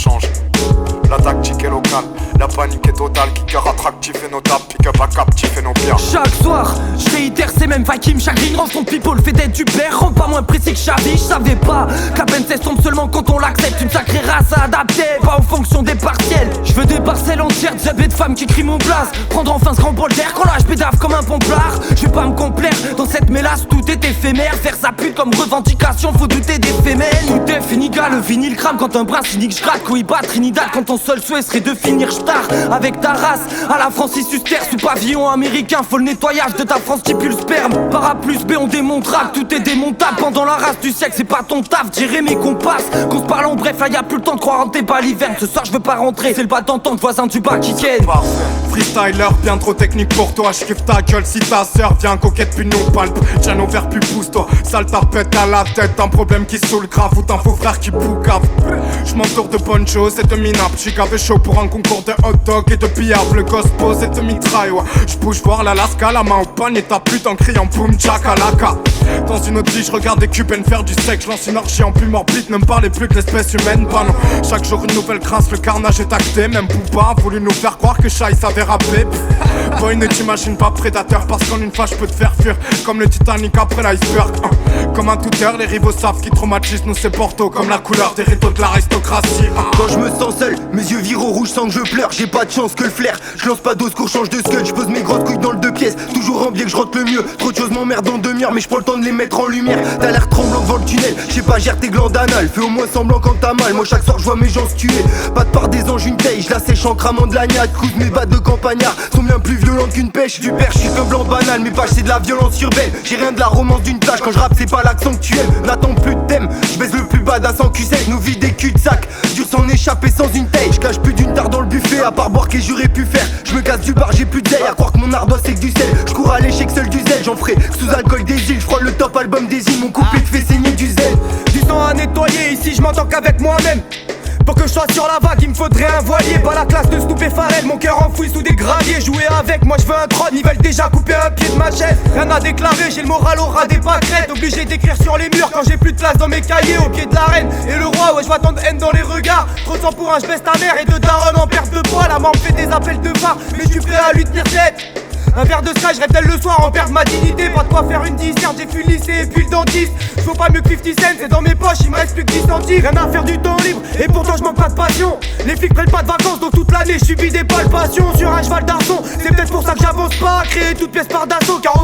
change. La tactique est locale, la panique est totale. Kicker attractif et notable, pick-up à captif et nos biens. Chaque soir, je réitère ces mêmes vagues qui me chagrinent. Rends son people, fait d'être du père, rend pas moins précis que Chavi. Je savais pas que la peine tombe seulement quand on l'accepte. Une sacrée race à adapter, pas en fonction des partiels. Je veux des parcelles entières de jab et de femmes qui crient mon place. Prendre enfin ce grand bol d'air quand là je pédave comme un pomplard. Je vais pas me complaire dans cette mélasse, tout est éphémère. Faire sa pute comme revendication, faut douter des fémènes. Tout est fini, gars, le vinyle crame quand un bras cynique. Je gratte, couille bat, Trinidad quand ton seul souhait serait de finir star avec ta race. À la Francis Huster, sous pavillon américain, faut le nettoyage de ta France qui pue le sperme. Par A plus B, on démontrera que tout est démontable. Pendant la race du siècle, c'est pas ton taf, dirais mes compasses. Qu'on se parle en bref, là y a plus le temps de croire en tes balivernes. Ce soir je veux pas rentrer, c'est le bas d'entente, voisin du bas qui tienne. Freestyler, bien trop technique pour toi. Je kiffe ta gueule si ta sœur vient coquette puis nous palpe. Tiens nos verres puis pousse-toi, sale tarpette à la tête. Un problème qui saoule grave ou t'en faux frère qui boucave. Je m'entoure de bonnes choses et de minables. J'suis gavé chaud pour un concours de hot dog et de billard. Le gosse pose et de mitraille, ouais. J'bouge voir l'Alaska, la main au poignet, ta pute en criant boum chakalaka. Dans une autre vie, j'regarde des cubaines faire du sexe. J'lance une orgie en plus morbide, ne me parlez plus de l'espèce humaine. Bah non, chaque jour une nouvelle crasse, le carnage est acté. Même Booba a voulu nous faire croire que Shai savait rapper. Boy, ne t'imagine pas prédateur, parce qu'en une fois je peux te faire fuir comme le Titanic après l'iceberg. Comme un touteur, les rivaux savent qui traumatisent nous c'est Porto. Comme la couleur des rideaux de l'aristocratie. Quand je me sens seul, mes yeux virent au rouge sans que je pleure. J'ai pas de chance que le flair. Je lance pas d'os qu'on change de scud. Je pose mes grosses couilles dans le 2 pièces. Toujours en biais que je rentre le mieux. Trop de choses m'emmerdent en demi-heure, mais je prends le temps de les mettre en lumière. T'as l'air tremblant devant le tunnel. Je sais pas, gère tes glandes anales. Fais au moins semblant quand t'as mal. Moi chaque soir je vois mes gens se tuer. Pas de part des anges, une taille. Je la sèche en cramant de l'agnac. Couche mes battes de campagnard sont bien plus violentes qu'une pêche. Du père, je suis qu'un blanc banal. Mes pages c'est de la violence urbaine. J'ai rien de la romance d'une plage. Quand je rappe c'est pas l'accent que tu aimes. N'attends plus de thème. Je baisse le plus badass en QC. Nous vide des cul-de-sac. Dur s'en échapper sans une taille. Je cache plus d'une tare dans le buffet. À part boire que j'aurais pu faire. Je me casse du bar, j'ai plus de à croire que mon ardoise c'est que du sel. Je cours à l'échec seul du zèle. J'en ferai sous alcool des îles. Je frôle le top album des îles. Mon couplet te fait saigner du zèle. Du sang à nettoyer, ici je m'entends qu'avec moi-même. Pour que je sois sur la vague, il me faudrait un voilier. Pas la classe de Snoop et Pharrell, mon cœur enfoui sous des graviers. Jouer avec, moi je veux un trône, ils veulent déjà couper un pied de ma chaise. Rien à déclarer, j'ai le moral au ras des pâquerettes. Obligé d'écrire sur les murs quand j'ai plus de place dans mes cahiers. Au pied de la reine et le roi, ouais je vois tant de haine dans les regards. Trop de sang pour un je baisse ta mère et de daron en perte de poids. La main me fait des appels de phare, mais je suis prêt à lui tenir tête. Un verre de sky, je rêve d'elle le soir en perdre ma dignité. Pas de quoi faire une disserte, j'ai fui le lycée et puis le dentiste. Faut pas mieux que 50 cents, c'est dans mes poches, il me reste plus que 10 centimes. Rien à faire du temps libre, et pourtant je manque pas de passion. Les flics prennent pas de vacances, donc toute l'année je subis des palpations. Sur un cheval d'arçon, c'est peut-être pour ça que j'avance pas. Créer toute pièce par d'assaut, car